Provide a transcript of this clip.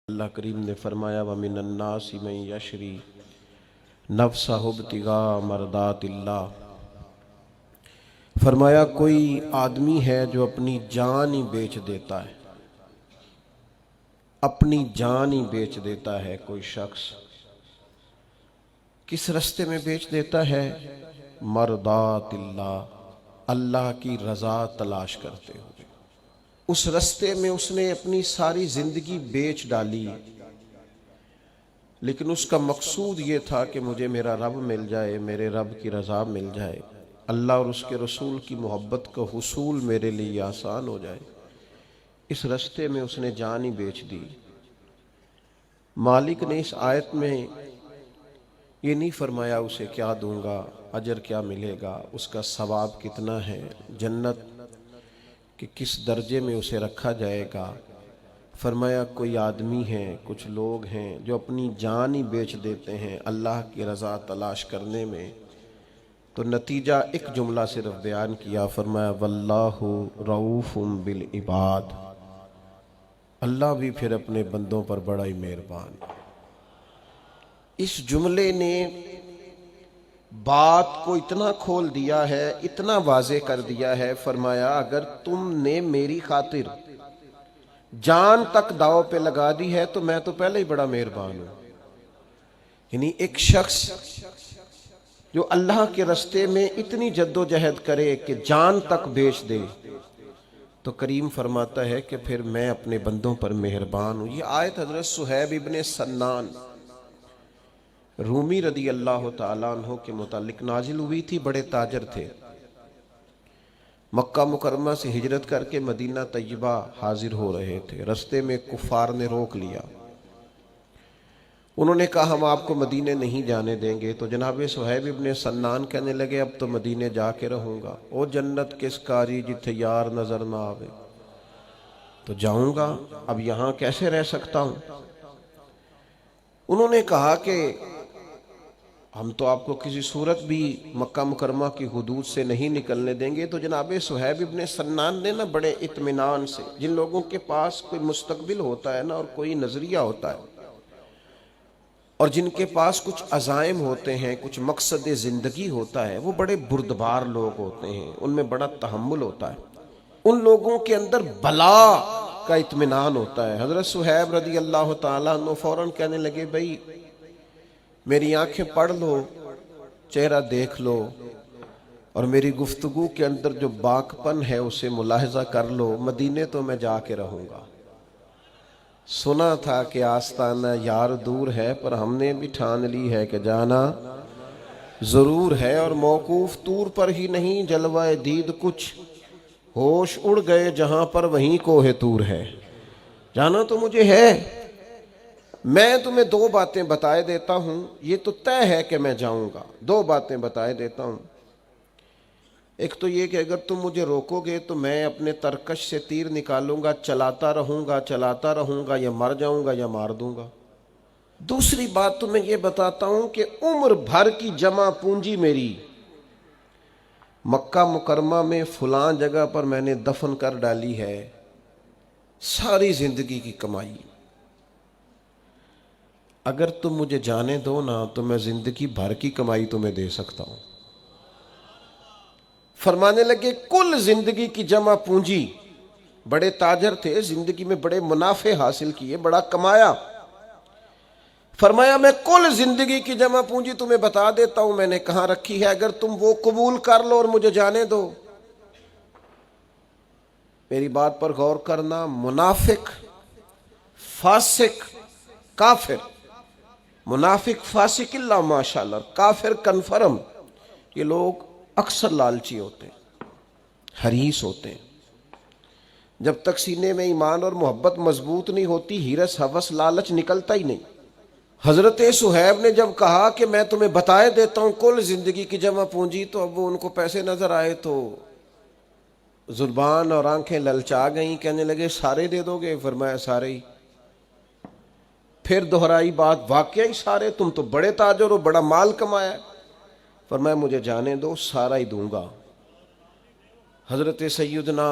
اللہ کریم نے فرمایا وَمِنَ النَّاسِ مَن يَشْرِي نَفْسَهُ ابْتِغَاءَ مَرْضَاتِ اللہ، فرمایا کوئی آدمی ہے جو اپنی جان ہی بیچ دیتا ہے، اپنی جان ہی بیچ دیتا ہے۔ کوئی شخص کس رستے میں بیچ دیتا ہے؟ مرضات اللہ، اللہ کی رضا تلاش کرتے ہوئے۔ اس رستے میں اس نے اپنی ساری زندگی بیچ ڈالی، لیکن اس کا مقصود یہ تھا کہ مجھے میرا رب مل جائے، میرے رب کی رضا مل جائے، اللہ اور اس کے رسول کی محبت کا حصول میرے لیے آسان ہو جائے۔ اس رستے میں اس نے جان ہی بیچ دی۔ مالک نے اس آیت میں یہ نہیں فرمایا اسے کیا دوں گا، اجر کیا ملے گا، اس کا ثواب کتنا ہے، جنت کہ کس درجے میں اسے رکھا جائے گا۔ فرمایا کوئی آدمی ہیں، کچھ لوگ ہیں جو اپنی جان ہی بیچ دیتے ہیں اللہ کی رضا تلاش کرنے میں۔ تو نتیجہ ایک جملہ صرف بیان کیا، فرمایا واللہ رؤوف بالعباد، اللہ بھی پھر اپنے بندوں پر بڑا ہی مہربان۔ اس جملے نے بات کو اتنا کھول دیا ہے، اتنا واضح کر دیا ہے، فرمایا اگر تم نے میری خاطر جان تک داؤ پہ لگا دی ہے تو میں تو پہلے ہی بڑا مہربان ہوں۔ یعنی ایک شخص جو اللہ کے رستے میں اتنی جد و جہد کرے کہ جان تک بیچ دے، تو کریم فرماتا ہے کہ پھر میں اپنے بندوں پر مہربان ہوں۔ یہ آیت حضرت صہیب ابن سنان رومی رضی اللہ تعالیٰ عنہ کے متعلق نازل ہوئی تھی۔ بڑے تاجر تھے، مکہ مکرمہ سے ہجرت کر کے مدینہ طیبہ حاضر ہو رہے تھے۔ رستے میں کفار نے روک لیا، انہوں نے کہا ہم آپ کو مدینے نہیں جانے دیں گے۔ تو جناب صہیب ابن سنان کہنے لگے اب تو مدینے جا کے رہوں گا، او جنت کس کاری جتھے یار نظر نہ آوے، تو جاؤں گا، اب یہاں کیسے رہ سکتا ہوں۔ انہوں نے کہا کہ ہم تو آپ کو کسی صورت بھی مکہ مکرمہ کی حدود سے نہیں نکلنے دیں گے۔ تو جناب صہیب ابن سنان نے نا بڑے اطمینان سے، جن لوگوں کے پاس کوئی مستقبل ہوتا ہے نا اور کوئی نظریہ ہوتا ہے اور جن کے پاس کچھ عزائم ہوتے ہیں، کچھ مقصد زندگی ہوتا ہے، وہ بڑے بردبار لوگ ہوتے ہیں، ان میں بڑا تحمل ہوتا ہے، ان لوگوں کے اندر بلا کا اطمینان ہوتا ہے۔ حضرت صہیب رضی اللہ تعالیٰ عنہ فوراً کہنے لگے بھائی میری آنکھیں پڑھ لو، چہرہ دیکھ لو، اور میری گفتگو کے اندر جو باکپن ہے اسے ملاحظہ کر لو، مدینے تو میں جا کے رہوں گا۔ سنا تھا کہ آستانہ یار دور ہے، پر ہم نے بھی ٹھان لی ہے کہ جانا ضرور ہے، اور موقوف طور پر ہی نہیں جلوہ دید کچھ ہوش اڑ گئے جہاں پر وہیں کوہ طور ہے۔ جانا تو مجھے ہے، میں تمہیں دو باتیں بتائے دیتا ہوں، یہ تو طے ہے کہ میں جاؤں گا۔ دو باتیں بتائے دیتا ہوں، ایک تو یہ کہ اگر تم مجھے روکو گے تو میں اپنے ترکش سے تیر نکالوں گا، چلاتا رہوں گا، یا مر جاؤں گا یا مار دوں گا۔ دوسری بات تو میں یہ بتاتا ہوں کہ عمر بھر کی جمع پونجی میری مکہ مکرمہ میں فلاں جگہ پر میں نے دفن کر ڈالی ہے، ساری زندگی کی کمائی، اگر تم مجھے جانے دو نا تو میں زندگی بھر کی کمائی تمہیں دے سکتا ہوں۔ فرمانے لگے کل زندگی کی جمع پونجی، بڑے تاجر تھے، زندگی میں بڑے منافع حاصل کیے، بڑا کمایا۔ فرمایا میں کل زندگی کی جمع پونجی تمہیں بتا دیتا ہوں میں نے کہاں رکھی ہے، اگر تم وہ قبول کر لو اور مجھے جانے دو۔ میری بات پر غور کرنا، منافق، فاسق، کافر، منافق فاسق اللہ ماشاءاللہ، کافر کنفرم، یہ لوگ اکثر لالچی ہوتے ہیں، حریص ہوتے ہیں۔ جب تک سینے میں ایمان اور محبت مضبوط نہیں ہوتی، ہرس ہوس لالچ نکلتا ہی نہیں۔ حضرت صہیب نے جب کہا کہ میں تمہیں بتائے دیتا ہوں کل زندگی کی جمع پونجی، تو اب وہ ان کو پیسے نظر آئے تو زبان اور آنکھیں للچا گئیں، کہنے لگے سارے دے دو گے؟ فرمایا سارے ہی۔ پھر دہرائی بات، واقعی سارے؟ تم تو بڑے تاجر ہو، بڑا مال کمایا ہے۔ فرمایا مجھے جانے دو، سارا ہی دوں گا۔ حضرت سیدنا